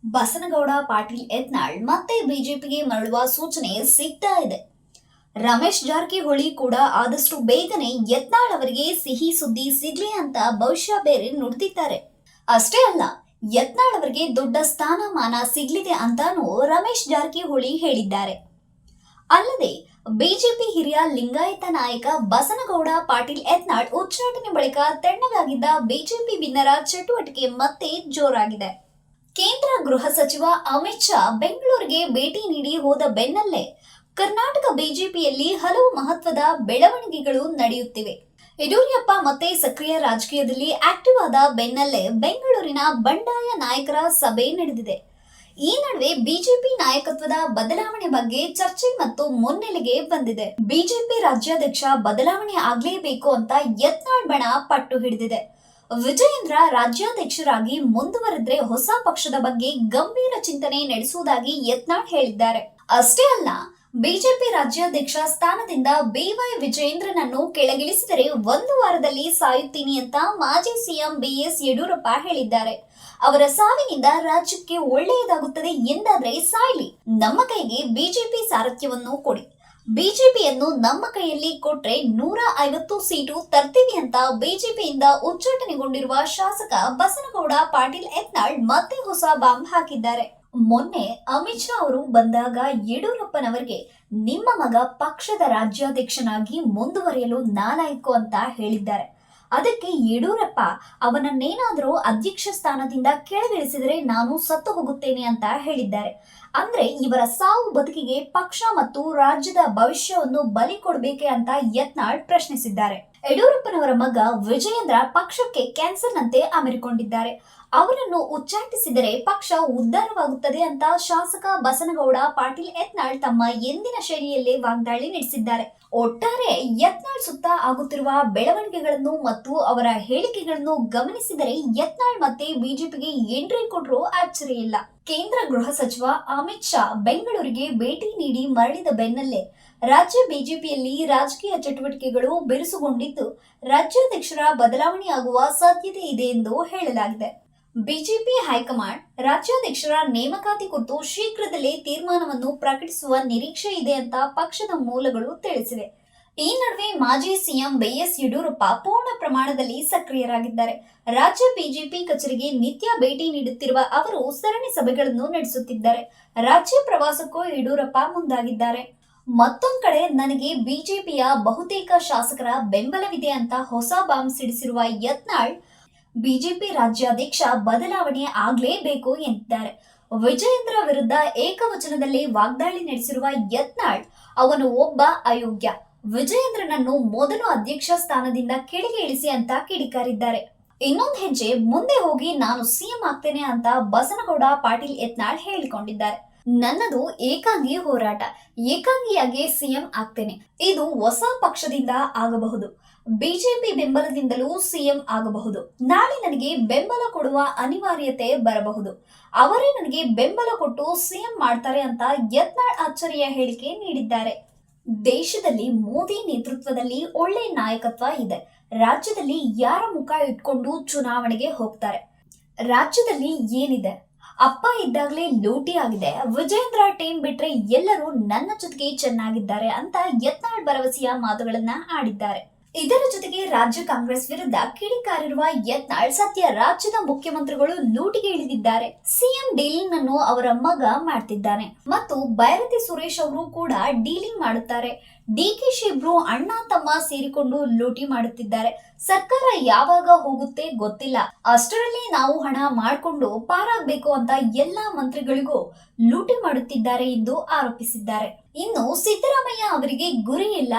ಬಸನಗೌಡ ಪಾಟೀಲ್ ಯತ್ನಾಳ್ ಮತ್ತೆ ಬಿಜೆಪಿಗೆ ಮರಳುವ ಸೂಚನೆ ಸಿಗ್ತಾ ಇದೆ. ರಮೇಶ್ ಜಾರಕಿಹೊಳಿ ಕೂಡ ಆದಷ್ಟು ಬೇಗನೆ ಯತ್ನಾಳ್ ಅವರಿಗೆ ಸಿಹಿ ಸುದ್ದಿ ಸಿಗ್ಲಿ ಅಂತ ಭವಿಷ್ಯ ಬೇರೆ ನುಡಿದಿದ್ದಾರೆ. ಅಷ್ಟೇ ಅಲ್ಲ, ಯತ್ನಾಳ್ ಅವರಿಗೆ ದೊಡ್ಡ ಸ್ಥಾನಮಾನ ಸಿಗ್ಲಿದೆ ಅಂತಾನೂ ರಮೇಶ್ ಜಾರಕಿಹೊಳಿ ಹೇಳಿದ್ದಾರೆ. ಅಲ್ಲದೆ ಬಿಜೆಪಿ ಹಿರಿಯ ಲಿಂಗಾಯತ ನಾಯಕ ಬಸನಗೌಡ ಪಾಟೀಲ್ ಯತ್ನಾಳ್ ಉಚ್ಚಾಟನೆ ಬಳಿಕ ತಣ್ಣಗಾಗಿದ್ದ ಬಿಜೆಪಿ ಬಿನ್ನರ ಚಟುವಟಿಕೆ ಮತ್ತೆ ಜೋರಾಗಿದೆ. ಕೇಂದ್ರ ಗೃಹ ಸಚಿವ ಅಮಿತ್ ಶಾ ಬೆಂಗಳೂರಿಗೆ ಭೇಟಿ ನೀಡಿ ಹೋದ ಬೆನ್ನಲ್ಲೇ ಕರ್ನಾಟಕ ಬಿಜೆಪಿಯಲ್ಲಿ ಹಲವು ಮಹತ್ವದ ಬೆಳವಣಿಗೆಗಳು ನಡೆಯುತ್ತಿವೆ. ಯಡಿಯೂರಪ್ಪ ಮತ್ತೆ ಸಕ್ರಿಯ ರಾಜಕೀಯದಲ್ಲಿ ಆಕ್ಟಿವ್ ಆದ ಬೆನ್ನಲ್ಲೇ ಬೆಂಗಳೂರಿನ ಬಂಡಾಯ ನಾಯಕರ ಸಭೆ ನಡೆದಿದೆ. ಈ ನಡುವೆ ಬಿಜೆಪಿ ನಾಯಕತ್ವದ ಬದಲಾವಣೆ ಬಗ್ಗೆ ಚರ್ಚೆ ಮತ್ತು ಮುನ್ನೆಲೆಗೆ ಬಂದಿದೆ. ಬಿಜೆಪಿ ರಾಜ್ಯಾಧ್ಯಕ್ಷ ಬದಲಾವಣೆ ಆಗ್ಲೇಬೇಕು ಅಂತ ಯತ್ನಾಳ್ ಬಣ ಪಟ್ಟು ಹಿಡಿದಿದೆ. ವಿಜಯೇಂದ್ರ ರಾಜ್ಯಾಧ್ಯಕ್ಷರಾಗಿ ಮುಂದುವರೆದ್ರೆ ಹೊಸ ಪಕ್ಷದ ಬಗ್ಗೆ ಗಂಭೀರ ಚಿಂತನೆ ನಡೆಸುವುದಾಗಿ ಯತ್ನಾಳ್ ಹೇಳಿದ್ದಾರೆ. ಅಷ್ಟೇ ಅಲ್ಲ, ಬಿಜೆಪಿ ರಾಜ್ಯಾಧ್ಯಕ್ಷ ಸ್ಥಾನದಿಂದ ಬಿವೈ ವಿಜಯೇಂದ್ರನನ್ನು ಕೆಳಗಿಳಿಸಿದರೆ 1 ವಾರದಲ್ಲಿ ಸಾಯುತ್ತೀನಿ ಅಂತ ಮಾಜಿ ಸಿಎಂ ಬಿಎಸ್ ಯಡಿಯೂರಪ್ಪ ಹೇಳಿದ್ದಾರೆ. ಅವರ ಸಾವಿನಿಂದ ರಾಜ್ಯಕ್ಕೆ ಒಳ್ಳೆಯದಾಗುತ್ತದೆ ಎಂದಾದ್ರೆ ಸಾಯ್ಲಿ, ನಮ್ಮ ಕೈಗೆ ಬಿಜೆಪಿ ಸಾರಥ್ಯವನ್ನು ಕೊಡಿ, ಬಿಜೆಪಿಯನ್ನು ನಮ್ಮ ಕೈಯಲ್ಲಿ ಕೊಟ್ರೆ 150 ಸೀಟು ತರ್ತೀವಿ ಅಂತ ಬಿಜೆಪಿಯಿಂದ ಉಚ್ಚಾಟನೆಗೊಂಡಿರುವ ಶಾಸಕ ಬಸನಗೌಡ ಪಾಟೀಲ್ ಯತ್ನಾಳ್ ಮತ್ತೆ ಹೊಸ ಬಾಂಬ್ ಹಾಕಿದ್ದಾರೆ. ಮೊನ್ನೆ ಅಮಿತ್ ಶಾ ಅವರು ಬಂದಾಗ ಯಡಿಯೂರಪ್ಪನವರಿಗೆ ನಿಮ್ಮ ಮಗ ಪಕ್ಷದ ರಾಜ್ಯಾಧ್ಯಕ್ಷನಾಗಿ ಮುಂದುವರಿಯಲು ನಾಲಾಯಕು ಅಂತ ಹೇಳಿದ್ದಾರೆ. ಅದಕ್ಕೆ ಯಡಿಯೂರಪ್ಪ ಅವನನ್ನೇನಾದರೂ ಅಧ್ಯಕ್ಷ ಸ್ಥಾನದಿಂದ ಕೆಳಗಿಳಿಸಿದರೆ ನಾನು ಸತ್ತು ಹೋಗುತ್ತೇನೆ ಅಂತ ಹೇಳಿದ್ದಾರೆ. ಅಂದ್ರೆ ಇವರ ಸಾವು ಬದುಕಿಗೆ ಪಕ್ಷ ಮತ್ತು ರಾಜ್ಯದ ಭವಿಷ್ಯವನ್ನು ಬಲಿ ಕೊಡಬೇಕೆ ಅಂತ ಯತ್ನಾಳ್ ಪ್ರಶ್ನಿಸಿದ್ದಾರೆ. ಯಡಿಯೂರಪ್ಪನವರ ಮಗ ವಿಜಯೇಂದ್ರ ಪಕ್ಷಕ್ಕೆ ಕ್ಯಾನ್ಸರ್ನಂತೆ ಅಮೆರಿಕೊಂಡಿದ್ದಾರೆ. ಅವರನ್ನು ಉಚ್ಚಾಟಿಸಿದರೆ ಪಕ್ಷ ಉದ್ಧಾರವಾಗುತ್ತದೆ ಅಂತ ಶಾಸಕ ಬಸನಗೌಡ ಪಾಟೀಲ್ ಯತ್ನಾಳ್ ತಮ್ಮ ಎಂದಿನ ಶೈಲಿಯಲ್ಲೇ ವಾಗ್ದಾಳಿ ನಡೆಸಿದ್ದಾರೆ. ಒಟ್ಟಾರೆ ಯತ್ನಾಳ್ ಸುತ್ತ ಆಗುತ್ತಿರುವ ಬೆಳವಣಿಗೆಗಳನ್ನು ಮತ್ತು ಅವರ ಹೇಳಿಕೆಗಳನ್ನು ಗಮನಿಸಿದರೆ ಯತ್ನಾಳ್ ಮತ್ತೆ ಬಿಜೆಪಿಗೆ ಎಂಟ್ರಿ ಕೊಟ್ಟರೂ ಆಶ್ಚರ್ಯ ಇಲ್ಲ. ಕೇಂದ್ರ ಗೃಹ ಸಚಿವ ಅಮಿತ್ ಶಾ ಬೆಂಗಳೂರಿಗೆ ಭೇಟಿ ನೀಡಿ ಮರಳಿದ ಬೆನ್ನಲ್ಲೇ ರಾಜ್ಯ ಬಿಜೆಪಿಯಲ್ಲಿ ರಾಜಕೀಯ ಚಟುವಟಿಕೆಗಳು ಬಿರುಸುಗೊಂಡಿದ್ದು, ರಾಜ್ಯಾಧ್ಯಕ್ಷರ ಬದಲಾವಣೆಯಾಗುವ ಸಾಧ್ಯತೆ ಇದೆ ಎಂದು ಹೇಳಲಾಗಿದೆ. ಬಿಜೆಪಿ ಹೈಕಮಾಂಡ್ ರಾಜ್ಯಾಧ್ಯಕ್ಷರ ನೇಮಕಾತಿ ಕುರಿತು ಶೀಘ್ರದಲ್ಲೇ ತೀರ್ಮಾನವನ್ನು ಪ್ರಕಟಿಸುವ ನಿರೀಕ್ಷೆ ಇದೆ ಅಂತ ಪಕ್ಷದ ಮೂಲಗಳು ತಿಳಿಸಿವೆ. ಈ ನಡುವೆ ಮಾಜಿ ಸಿಎಂ ಬಿಎಸ್ ಯಡಿಯೂರಪ್ಪ ಪೂರ್ಣ ಪ್ರಮಾಣದಲ್ಲಿ ಸಕ್ರಿಯರಾಗಿದ್ದಾರೆ. ರಾಜ್ಯ ಬಿಜೆಪಿ ಕಚೇರಿಗೆ ನಿತ್ಯ ಭೇಟಿ ನೀಡುತ್ತಿರುವ ಅವರು ಸರಣಿ ಸಭೆಗಳನ್ನು ನಡೆಸುತ್ತಿದ್ದಾರೆ. ರಾಜ್ಯ ಪ್ರವಾಸಕ್ಕೂ ಯಡಿಯೂರಪ್ಪ ಮುಂದಾಗಿದ್ದಾರೆ. ಮತ್ತೊಂದು ಕಡೆ ನನಗೆ ಬಿಜೆಪಿಯ ಬಹುತೇಕ ಶಾಸಕರ ಬೆಂಬಲವಿದೆ ಅಂತ ಹೊಸ ಬಾಂಬ್ ಸಿಡಿಸಿರುವ ಯತ್ನಾಳ್ ಬಿಜೆಪಿ ರಾಜ್ಯಾಧ್ಯಕ್ಷ ಬದಲಾವಣೆ ಆಗ್ಲೇಬೇಕು ಎಂದಿದ್ದಾರೆ. ವಿಜಯೇಂದ್ರ ವಿರುದ್ಧ ಏಕವಚನದಲ್ಲಿ ವಾಗ್ದಾಳಿ ನಡೆಸಿರುವ ಯತ್ನಾಳ್ ಅವನು ಒಬ್ಬ ಅಯೋಗ್ಯ, ವಿಜಯೇಂದ್ರನನ್ನು ಮೊದಲು ಅಧ್ಯಕ್ಷ ಸ್ಥಾನದಿಂದ ಕೆಳಗೆ ಇಳಿಸಿ ಅಂತ ಕಿಡಿಕಾರಿದ್ದಾರೆ. ಇನ್ನೊಂದು ಹೆಜ್ಜೆ ಮುಂದೆ ಹೋಗಿ ನಾನು ಸಿಎಂ ಆಗ್ತೇನೆ ಅಂತ ಬಸನಗೌಡ ಪಾಟೀಲ್ ಯತ್ನಾಳ್ ಹೇಳಿಕೊಂಡಿದ್ದಾರೆ. ನನ್ನದು ಏಕಾಂಗಿ ಹೋರಾಟ, ಏಕಾಂಗಿಯಾಗಿ ಸಿಎಂ ಆಗ್ತೇನೆ. ಇದು ಹೊಸ ಪಕ್ಷದಿಂದ ಆಗಬಹುದು, ಬಿಜೆಪಿ ಬೆಂಬಲದಿಂದಲೂ ಸಿಎಂ ಆಗಬಹುದು. ನಾಳೆ ನನಗೆ ಬೆಂಬಲ ಕೊಡುವ ಅನಿವಾರ್ಯತೆ ಬರಬಹುದು, ಅವರೇ ನನಗೆ ಬೆಂಬಲ ಕೊಟ್ಟು ಸಿಎಂ ಮಾಡ್ತಾರೆ ಅಂತ ಯತ್ನಾಳ್ ಅಚ್ಚರಿಯ ಹೇಳಿಕೆ ನೀಡಿದ್ದಾರೆ. ದೇಶದಲ್ಲಿ ಮೋದಿ ನೇತೃತ್ವದಲ್ಲಿ ಒಳ್ಳೆ ನಾಯಕತ್ವ ಇದೆ. ರಾಜ್ಯದಲ್ಲಿ ಯಾರ ಮುಖ ಇಟ್ಕೊಂಡು ಚುನಾವಣೆಗೆ ಹೋಗ್ತಾರೆ? ರಾಜ್ಯದಲ್ಲಿ ಏನಿದೆ? ಅಪ್ಪ ಇದ್ದಾಗಲೇ ಲೂಟಿ ಆಗಿದೆ. ವಿಜಯೇಂದ್ರ ಟೀಮ್ ಬಿಟ್ರೆ ಎಲ್ಲರೂ ನನ್ನ ಜೊತೆಗೆ ಚೆನ್ನಾಗಿದ್ದಾರೆ ಅಂತ ಯತ್ನಾಳ್ ಭರವಸೆಯ ಮಾತುಗಳನ್ನ ಆಡಿದ್ದಾರೆ. ಇದರ ಜೊತೆಗೆ ರಾಜ್ಯ ಕಾಂಗ್ರೆಸ್ ವಿರುದ್ಧ ಕಿಡಿಕಾರಿರುವ ಯತ್ನಾಳ್ ಸದ್ಯ ರಾಜ್ಯದ ಮುಖ್ಯಮಂತ್ರಿಗಳು ಲೂಟಿಗೆ ಇಳಿದಿದ್ದಾರೆ. ಸಿಎಂ ಡೀಲಿಂಗ್ ಅನ್ನು ಅವರ ಮಗ ಮಾಡ್ತಿದ್ದಾನೆ ಮತ್ತು ಬೈರತಿ ಸುರೇಶ್ ಅವರು ಕೂಡ ಡೀಲಿಂಗ್ ಮಾಡುತ್ತಾರೆ. ಡಿಕೆಶಿ ಇಬ್ರು ಅಣ್ಣ ತಮ್ಮ ಸೇರಿಕೊಂಡು ಲೂಟಿ ಮಾಡುತ್ತಿದ್ದಾರೆ. ಸರ್ಕಾರ ಯಾವಾಗ ಹೋಗುತ್ತೆ ಗೊತ್ತಿಲ್ಲ, ಅಷ್ಟರಲ್ಲಿ ನಾವು ಹಣ ಮಾಡಿಕೊಂಡು ಪಾರಾಗಬೇಕು ಅಂತ ಎಲ್ಲಾ ಮಂತ್ರಿಗಳಿಗೂ ಲೂಟಿ ಮಾಡುತ್ತಿದ್ದಾರೆ ಎಂದು ಆರೋಪಿಸಿದ್ದಾರೆ. ಇನ್ನು ಸಿದ್ದರಾಮಯ್ಯ ಅವರಿಗೆ ಗುರಿ ಇಲ್ಲ.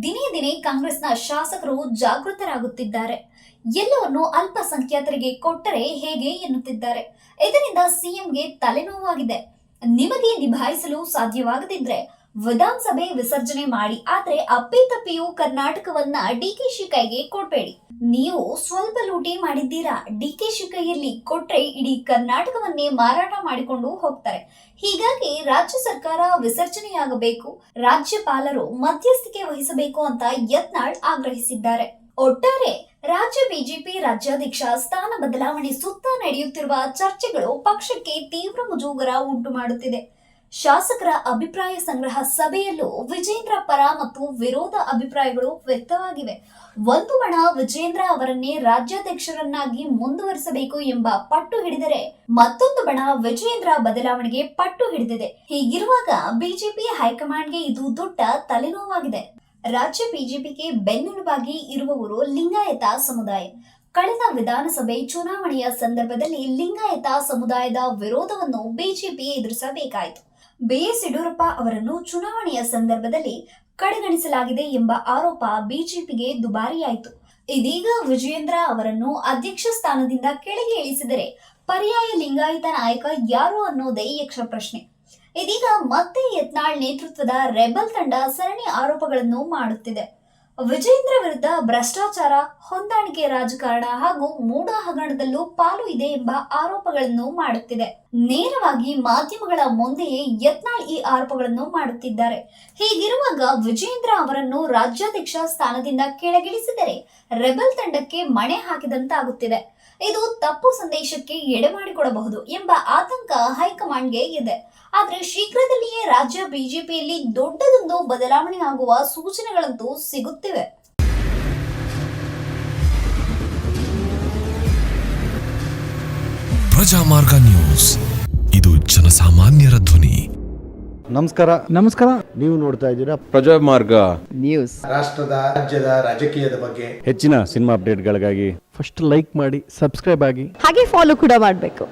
ದಿನೇ ದಿನೇ ಕಾಂಗ್ರೆಸ್ನ ಶಾಸಕರು ಜಾಗೃತರಾಗುತ್ತಿದ್ದಾರೆ. ಎಲ್ಲವನ್ನು ಅಲ್ಪಸಂಖ್ಯಾತರಿಗೆ ಕೊಟ್ಟರೆ ಹೇಗೆ ಎನ್ನುತ್ತಿದ್ದಾರೆ. ಇದರಿಂದ ಸಿಎಂಗೆ ತಲೆನೋವಾಗಿದೆ. ನಿಮಗೆ ನಿಭಾಯಿಸಲು ಸಾಧ್ಯವಾಗದಿದ್ರೆ ವಿಧಾನಸಭೆ ವಿಸರ್ಜನೆ ಮಾಡಿ, ಆದ್ರೆ ಅಪ್ಪಿತಪ್ಪಿಯೂ ಕರ್ನಾಟಕವನ್ನ ಡಿಕೆಶಿ ಕೈಗೆ ಕೊಡ್ಬೇಡಿ. ನೀವು ಸ್ವಲ್ಪ ಲೂಟಿ ಮಾಡಿದ್ದೀರಾ, ಡಿಕೆಶಿ ಕೈಯಲ್ಲಿ ಕೊಟ್ರೆ ಇಡೀ ಕರ್ನಾಟಕವನ್ನೇ ಮಾರಾಟ ಮಾಡಿಕೊಂಡು ಹೋಗ್ತಾರೆ. ಹೀಗಾಗಿ ರಾಜ್ಯ ಸರ್ಕಾರ ವಿಸರ್ಜನೆಯಾಗಬೇಕು, ರಾಜ್ಯಪಾಲರು ಮಧ್ಯಸ್ಥಿಕೆ ವಹಿಸಬೇಕು ಅಂತ ಯತ್ನಾಳ್ ಆಗ್ರಹಿಸಿದ್ದಾರೆ. ಒಟ್ಟಾರೆ ರಾಜ್ಯ ಬಿಜೆಪಿ ರಾಜ್ಯಾಧ್ಯಕ್ಷ ಸ್ಥಾನ ಬದಲಾವಣೆ ಸುತ್ತ ನಡೆಯುತ್ತಿರುವ ಚರ್ಚೆಗಳು ಪಕ್ಷಕ್ಕೆ ತೀವ್ರ ಮುಜುಗರ ಉಂಟು ಮಾಡುತ್ತಿದೆ. ಶಾಸಕರ ಅಭಿಪ್ರಾಯ ಸಂಗ್ರಹ ಸಭೆಯಲ್ಲೂ ವಿಜೇಂದ್ರ ಪರ ಮತ್ತು ವಿರೋಧ ಅಭಿಪ್ರಾಯಗಳು ವ್ಯಕ್ತವಾಗಿವೆ. ಒಂದು ಬಣ ವಿಜೇಂದ್ರ ಅವರನ್ನೇ ರಾಜ್ಯಾಧ್ಯಕ್ಷರನ್ನಾಗಿ ಮುಂದುವರಿಸಬೇಕು ಎಂಬ ಪಟ್ಟು ಹಿಡಿದರೆ, ಮತ್ತೊಂದು ಬಣ ವಿಜೇಂದ್ರ ಬದಲಾವಣೆಗೆ ಪಟ್ಟು ಹಿಡಿದಿದೆ. ಹೀಗಿರುವಾಗ ಬಿಜೆಪಿ ಹೈಕಮಾಂಡ್ಗೆ ಇದು ದೊಡ್ಡ ತಲೆನೋವಾಗಿದೆ. ರಾಜ್ಯ ಬಿಜೆಪಿಗೆ ಬೆನ್ನೆಲುಬಾಗಿ ಇರುವವರು ಲಿಂಗಾಯತ ಸಮುದಾಯ. ಕಳೆದ ವಿಧಾನಸಭೆ ಚುನಾವಣೆಯ ಸಂದರ್ಭದಲ್ಲಿ ಲಿಂಗಾಯತ ಸಮುದಾಯದ ವಿರೋಧವನ್ನು ಬಿಜೆಪಿ ಎದುರಿಸಬೇಕಾಯಿತು. ಬಿಎಸ್ ಯಡಿಯೂರಪ್ಪ ಅವರನ್ನು ಚುನಾವಣೆಯ ಸಂದರ್ಭದಲ್ಲಿ ಕಡೆಗಣಿಸಲಾಗಿದೆ ಎಂಬ ಆರೋಪ ಬಿಜೆಪಿಗೆ ದುಬಾರಿಯಾಯಿತು. ಇದೀಗ ವಿಜಯೇಂದ್ರ ಅವರನ್ನು ಅಧ್ಯಕ್ಷ ಸ್ಥಾನದಿಂದ ಕೆಳಗೆ ಇಳಿಸಿದರೆ ಪರ್ಯಾಯ ಲಿಂಗಾಯತ ನಾಯಕ ಯಾರು ಅನ್ನೋದೇ ಯಕ್ಷ ಪ್ರಶ್ನೆ. ಇದೀಗ ಮತ್ತೆ ಯತ್ನಾಳ್ ನೇತೃತ್ವದ ರೆಬಲ್ ತಂಡ ಸರಣಿ ಆರೋಪಗಳನ್ನು ಮಾಡುತ್ತಿದೆ. ವಿಜೇಂದ್ರ ವಿರುದ್ಧ ಭ್ರಷ್ಟಾಚಾರ, ಹೊಂದಾಣಿಕೆ ರಾಜಕಾರಣ ಹಾಗೂ ಮೂಢ ಹಗರಣದಲ್ಲೂ ಪಾಲು ಇದೆ ಎಂಬ ಆರೋಪಗಳನ್ನು ಮಾಡುತ್ತಿದೆ. ನೇರವಾಗಿ ಮಾಧ್ಯಮಗಳ ಮುಂದೆಯೇ ಯತ್ನಾಳ್ ಈ ಆರೋಪಗಳನ್ನು ಮಾಡುತ್ತಿದ್ದಾರೆ. ಹೀಗಿರುವಾಗ ವಿಜೇಂದ್ರ ಅವರನ್ನು ರಾಜ್ಯಾಧ್ಯಕ್ಷ ಸ್ಥಾನದಿಂದ ಕೆಳಗಿಳಿಸಿದರೆ ರೆಬಲ್ ತಂಡಕ್ಕೆ ಮಣೆ ಹಾಕಿದಂತಾಗುತ್ತಿದೆ. ಇದು ತಪ್ಪು ಸಂದೇಶಕ್ಕೆ ಎಡೆಮಾಡಿಕೊಡಬಹುದು ಎಂಬ ಆತಂಕ ಹೈಕಮಾಂಡ್ಗೆ ಇದೆ. ಆದರೆ ಶೀಘ್ರದಲ್ಲಿಯೇ ರಾಜ್ಯ ಬಿಜೆಪಿಯಲ್ಲಿ ದೊಡ್ಡದೊಂದು ಬದಲಾವಣೆ ಆಗುವ ಸೂಚನೆಗಳಂತೂ ಸಿಗುತ್ತಿವೆ. ಪ್ರಜಾಮಾರ್ಗ ನ್ಯೂಸ್, ಇದು ಜನಸಾಮಾನ್ಯರ ಧ್ವನಿ. ನಮಸ್ಕಾರ. ನೀವು ನೋಡ್ತಾ ಇದ್ದೀರಾ ಪ್ರಜಾಮಾರ್ಗ ನ್ಯೂಸ್. ರಾಷ್ಟ್ರದ ರಾಜ್ಯದ ರಾಜಕೀಯದ ಬಗ್ಗೆ ಹೆಚ್ಚಿನ ಸಿನಿಮಾ ಅಪ್ಡೇಟ್ಗಳಿಗಾಗಿ ಫಸ್ಟ್ ಲೈಕ್ ಮಾಡಿ, ಸಬ್ಸ್ಕ್ರೈಬ್ ಆಗಿ, ಹಾಗೆ ಫಾಲೋ ಕೂಡ ಮಾಡಬೇಕು.